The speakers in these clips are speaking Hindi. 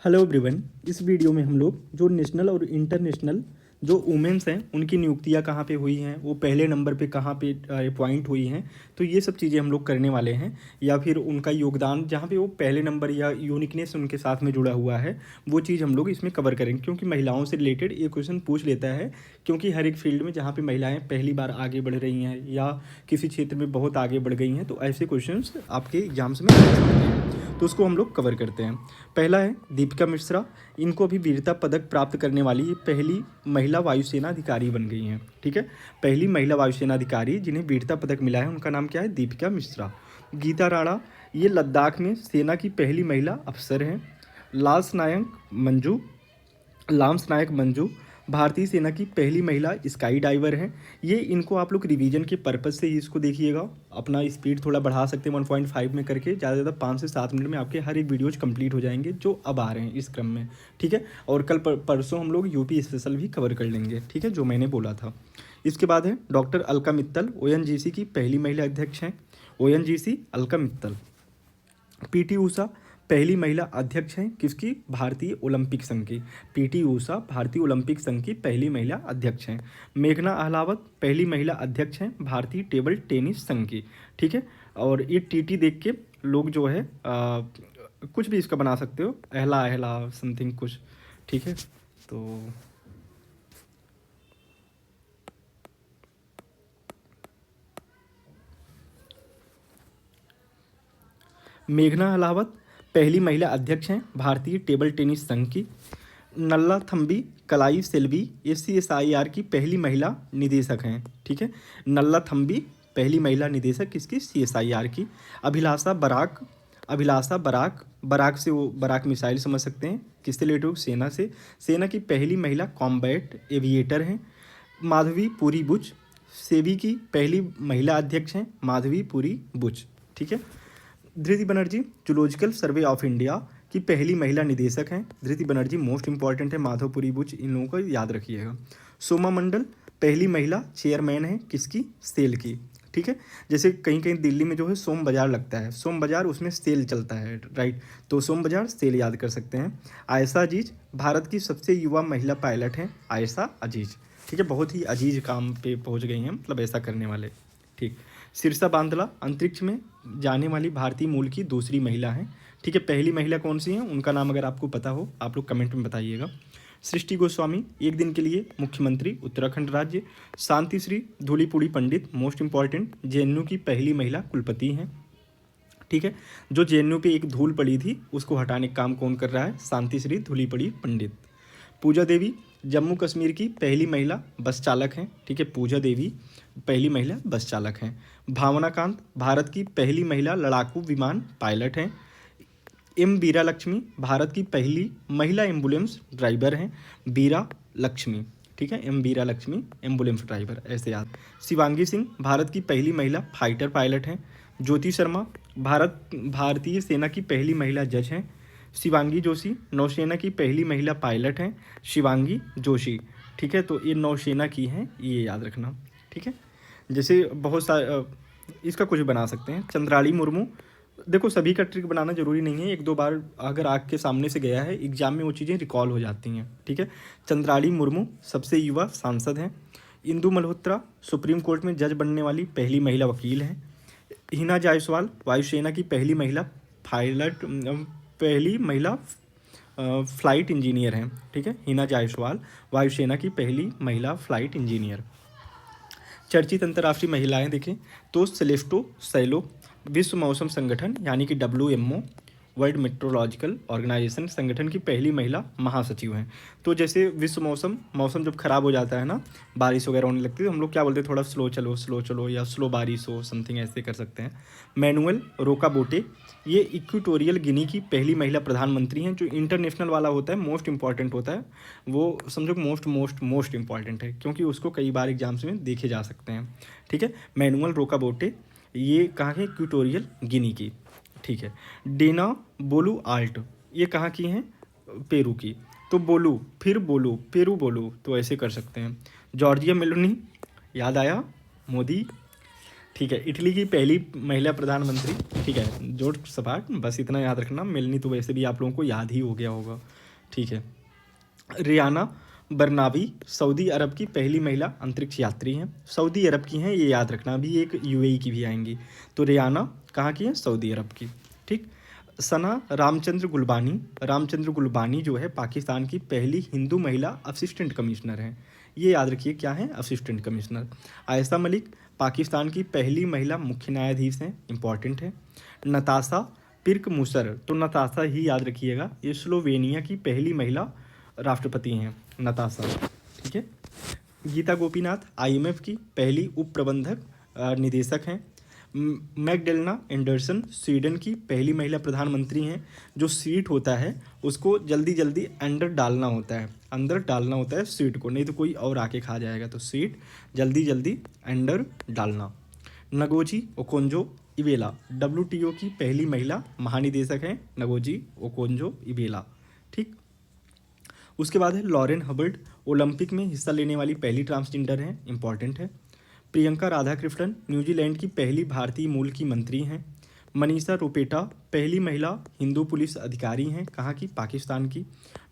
Hello everyone. इस वीडियो में हम लोग जो नेशनल और इंटरनेशनल जो वुमेंस हैं उनकी नियुक्तियां कहाँ पे हुई हैं, वो पहले नंबर पे कहाँ पे अपॉइंट हुई हैं, तो ये सब चीज़ें हम लोग करने वाले हैं। या फिर उनका योगदान जहाँ पे वो पहले नंबर या यूनिकनेस उनके साथ में जुड़ा हुआ है, वो चीज़ हम लोग इसमें कवर करेंगे। क्योंकि महिलाओं से रिलेटेड ये क्वेश्चन पूछ लेता है, क्योंकि हर एक फील्ड में जहाँ पर महिलाएँ पहली बार आगे बढ़ रही हैं या किसी क्षेत्र में बहुत आगे बढ़ गई हैं, तो ऐसे क्वेश्चन आपके एग्जाम्स में आ सकते हैं। तो उसको हम लोग कवर करते हैं। पहला है दीपिका मिश्रा। इनको अभी वीरता पदक प्राप्त करने वाली ये पहली महिला वायुसेना अधिकारी बन गई हैं। ठीक है, पहली महिला वायुसेना अधिकारी जिन्हें वीरता पदक मिला है उनका नाम क्या है? दीपिका मिश्रा। गीता राणा, ये लद्दाख में सेना की पहली महिला अफसर हैं। लांस नायक मंजू भारतीय सेना की पहली महिला स्काई डाइवर हैं। ये इनको आप लोग रिवीजन के पर्पज़ से ही इसको देखिएगा। अपना स्पीड थोड़ा बढ़ा सकते हैं 1.5 में करके, ज़्यादा से ज़्यादा 5 से 7 मिनट में आपके हर एक वीडियोज कंप्लीट हो जाएंगे जो अब आ रहे हैं इस क्रम में। ठीक है, और कल परसों हम लोग यूपी स्पेशल भी कवर कर लेंगे। ठीक है, जो मैंने बोला था। इसके बाद है डॉक्टर अलका मित्तल, ONGC की पहली महिला अध्यक्ष हैं। ONGC अलका मित्तल। PT ऊषा पहली महिला अध्यक्ष हैं किसकी? भारतीय ओलंपिक संघ की। PT ऊषा भारतीय ओलंपिक संघ की पहली महिला अध्यक्ष हैं। मेघना अहलावत पहली महिला अध्यक्ष हैं भारतीय टेबल टेनिस संघ की। ठीक है, और ये TT देख के लोग जो है कुछ भी इसका बना सकते हो, अहला समथिंग कुछ। ठीक है, तो मेघना अहलावत पहली महिला अध्यक्ष हैं भारतीय टेबल टेनिस संघ की। नल्ला थम्बी कलाई सेल्वी CSIR की पहली महिला निदेशक हैं। ठीक है, नल्ला थम्बी पहली महिला निदेशक किसकी? CSIR की। अभिलाषा बराक से वो बराक मिसाइल समझ सकते हैं, किससे रिलेटेड हो? सेना से। सेना की पहली महिला कॉम्बैट एविएटर हैं। माधवी पुरी बुच सेबी की पहली महिला अध्यक्ष हैं, माधवी पुरी बुच। ठीक है, Dhriti Banerjee zoological survey of India की पहली महिला निदेशक हैं। धृति बनर्जी मोस्ट इंपॉर्टेंट है, माधवपुरी बुच इन लोगों को याद रखिएगा। सोमा मंडल पहली महिला चेयरमैन है किसकी? सेल की। ठीक है, जैसे कहीं कहीं दिल्ली में जो है सोम बाजार लगता है, सोम बाजार उसमें सेल चलता है, राइट, तो सोम बाजार सेल याद कर सकते हैं। आयशा अजीज भारत की सबसे युवा महिला पायलट हैं, आयशा अजीज। ठीक है, बहुत ही अजीज काम पे पहुंच गई हैं, मतलब ऐसा करने वाले। ठीक, सिरसा बांदला अंतरिक्ष में जाने वाली भारतीय मूल की दूसरी महिला हैं। ठीक है, पहली महिला कौन सी हैं उनका नाम अगर आपको पता हो आप लोग कमेंट में बताइएगा। सृष्टि गोस्वामी एक दिन के लिए मुख्यमंत्री उत्तराखंड राज्य। शांति श्री धूलीपुड़ी पंडित मोस्ट इंपॉर्टेंट JNU की पहली महिला कुलपति हैं। ठीक है, जो JNU पे एक धूल पड़ी थी उसको हटाने का काम कौन कर रहा है? शांति श्री धूलीपुड़ी पंडित। पूजा देवी जम्मू कश्मीर की पहली महिला बस चालक हैं। ठीक है, पूजा देवी पहली महिला बस चालक हैं। भावना कांत भारत की पहली महिला लड़ाकू विमान पायलट हैं। बीरा लक्ष्मी भारत की पहली महिला एम्बुलेंस ड्राइवर हैं, बीरा लक्ष्मी। ठीक है, बीरा लक्ष्मी एम्बुलेंस ड्राइवर, ऐसे याद। शिवांगी सिंह भारत की पहली महिला फाइटर पायलट हैं। ज्योति शर्मा भारतीय सेना की पहली महिला जज हैं। शिवांगी जोशी नौसेना की पहली महिला पायलट हैं, शिवांगी जोशी। ठीक है, तो ये नौसेना की हैं, ये याद रखना। ठीक है, जैसे बहुत सारे इसका कुछ बना सकते हैं। चंद्राली मुर्मू, देखो सभी का ट्रिक बनाना जरूरी नहीं है, एक दो बार अगर आग के सामने से गया है एग्जाम में वो चीज़ें रिकॉल हो जाती हैं। ठीक है, चंद्राली मुर्मू सबसे युवा सांसद हैं। इंदु मल्होत्रा सुप्रीम कोर्ट में जज बनने वाली पहली महिला वकील हैं। हिना जायसवाल वायुसेना की पहली महिला फ्लाइट इंजीनियर हैं। ठीक है, हिना जायसवाल वायुसेना की पहली महिला फ्लाइट इंजीनियर। चर्चित अंतर्राष्ट्रीय महिलाएं देखें तो सेलेस्टो सैलो विश्व मौसम संगठन यानी कि WMO वर्ल्ड मेट्रोलॉजिकल ऑर्गेनाइजेशन संगठन की पहली महिला महासचिव हैं। तो जैसे विश्व मौसम जब खराब हो जाता है ना, बारिश वगैरह होने लगती है, तो हम लोग क्या बोलते हैं? थोड़ा स्लो चलो या स्लो बारिश हो, समथिंग ऐसे कर सकते हैं। मैनुअल रोकाबोटे ये इक्वेटोरियल गिनी की पहली महिला प्रधानमंत्री हैं। जो इंटरनेशनल वाला होता है मोस्ट इंपॉर्टेंट होता है, वो समझो मोस्ट इंपॉर्टेंट है, क्योंकि उसको कई बार एग्जाम्स में देखे जा सकते हैं। ठीक है, मैनुअल रोकाबोटे ये कहाँ के? इक्वेटोरियल गिनी की। ठीक है, डेना बोलू आल्ट ये कहाँ की हैं? पेरू की। तो बोलू फिर बोलू पेरू बोलू, तो ऐसे कर सकते हैं। जॉर्जिया मेलोनी याद आया, मोदी। ठीक है, इटली की पहली महिला प्रधानमंत्री। ठीक है, जोड़ सपाट, बस इतना याद रखना। मेलनी तो वैसे भी आप लोगों को याद ही हो गया होगा। ठीक है। रियाना बरनावी सऊदी अरब की पहली महिला अंतरिक्ष यात्री हैं। सऊदी अरब की हैं, ये याद रखना, अभी एक यूएई की भी आएंगी। तो रियाना कहाँ की है? सऊदी अरब की। ठीक। सना रामचंद्र गुलबानी जो है पाकिस्तान की पहली हिंदू महिला असिस्टेंट कमिश्नर हैं। ये याद रखिए क्या है? Assistant commissioner. आयशा मलिक पाकिस्तान की पहली महिला मुख्य न्यायाधीश हैं, इंपॉर्टेंट है। नताशा पिर्क मुसर, तो नताशा ही याद रखिएगा, ये स्लोवेनिया की पहली महिला राष्ट्रपति हैं, नताशा। ठीक है। गीता गोपीनाथ आईएमएफ की पहली उप प्रबंधक निदेशक हैं। मैगडेलना एंडरसन स्वीडन की पहली महिला प्रधानमंत्री हैं। जो सीट होता है उसको जल्दी जल्दी अंदर डालना होता है सीट को, नहीं तो कोई और आके खा जाएगा। तो सीट जल्दी जल्दी अंदर डालना। नगोजी ओकोंजो इवेला WTO की पहली महिला महानिदेशक हैं, नगोजी ओकोंजो इवेला। ठीक। उसके बाद है लॉरेन हबर्ट, ओलंपिक में हिस्सा लेने वाली पहली ट्रांसजेंडर हैं, इंपॉर्टेंट है। प्रियंका राधाकृष्णन न्यूजीलैंड की पहली भारतीय मूल की मंत्री हैं। मनीषा रोपेटा पहली महिला हिंदू पुलिस अधिकारी हैं, कहाँ की? पाकिस्तान की।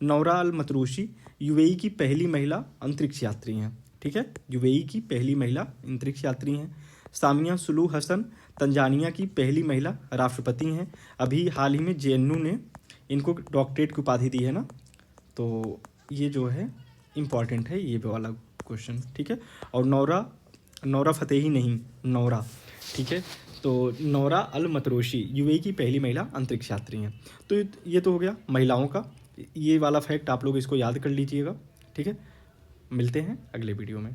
नौरा अल मतरूशी यूएई की पहली महिला अंतरिक्ष यात्री हैं। ठीक है, यूएई की पहली महिला अंतरिक्ष यात्री हैं। सामिया सुलू हसन तंजानिया की पहली महिला राष्ट्रपति हैं। अभी हाल ही में जेएनयू ने इनको डॉक्टरेट की उपाधि दी है ना, तो ये जो है इम्पॉर्टेंट है ये वाला क्वेश्चन। ठीक है। और नौरा फतेही नहीं, नौरा। ठीक है। तो नौरा अल मतरोशी यूएई की पहली महिला अंतरिक्ष यात्री हैं। तो ये तो हो गया महिलाओं का, ये वाला फैक्ट आप लोग इसको याद कर लीजिएगा। ठीक है, मिलते हैं अगले वीडियो में।